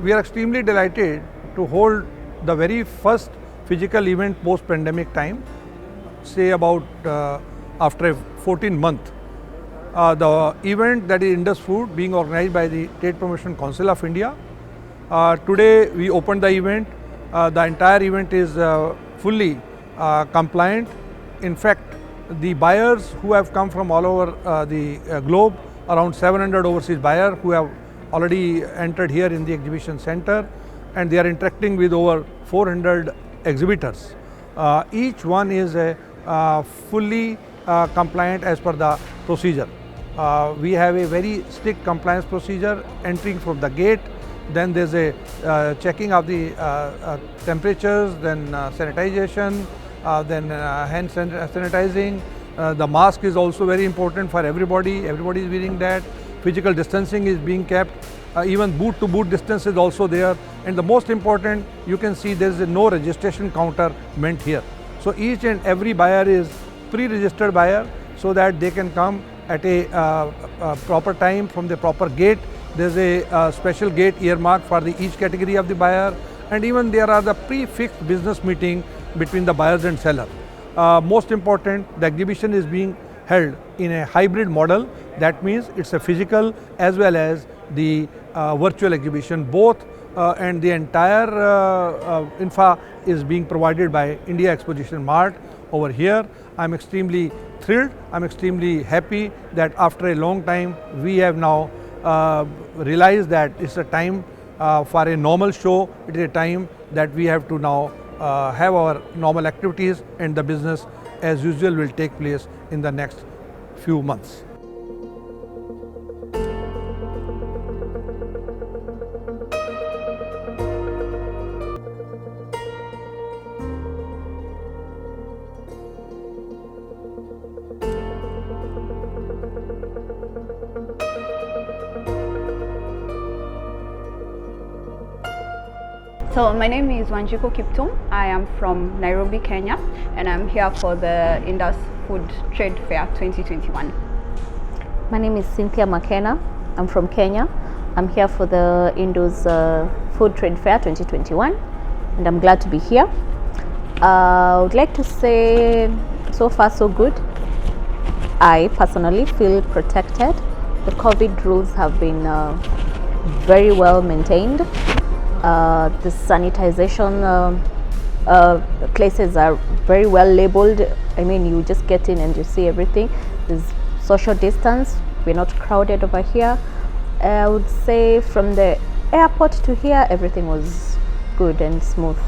we are extremely delighted to hold the very first physical event post-pandemic time, say about after 14 months. The event, that is Indus Food, being organized by the Trade Promotion Council of India. Today we opened the event. The entire event is fully compliant. In fact, the buyers who have come from all over the globe, around 700 overseas buyers who have already entered here in the exhibition center, and they are interacting with over 400 exhibitors. Each one is fully compliant as per the procedure. We have a very strict compliance procedure entering from the gate. Then there's a checking of the temperatures, then sanitization, then hand sanitizing. The mask is also very important for everybody. Everybody is wearing that. Physical distancing is being kept. Even booth to booth distance is also there. And the most important, you can see there is no registration counter meant here. So each and every buyer is pre-registered buyer, so that they can come at a proper time from the proper gate. There is a special gate earmarked for each category of the buyer, and even there are the pre-fixed business meeting between the buyers and seller. Most important, the exhibition is being held in a hybrid model. That means it's a physical as well as the virtual exhibition, both, and the entire infra is being provided by India Exposition Mart over here. I'm extremely thrilled, I'm extremely happy that after a long time we have now realized that it's a time for a normal show. It is a time that we have to now have our normal activities, and the business as usual will take place in the next few months. So my name is Wanjiku Kiptum. I am from Nairobi, Kenya, and I'm here for the Indus Food Trade Fair 2021. My name is Cynthia McKenna. I'm from Kenya. I'm here for the Indus Food Trade Fair 2021, and I'm glad to be here. I would like to say, so far so good. I personally feel protected. The COVID rules have been very well maintained. The sanitization places are very well labeled. I mean, you just get in and you see everything. There's social distance. We're not crowded over here. I would say from the airport to here, everything was good and smooth.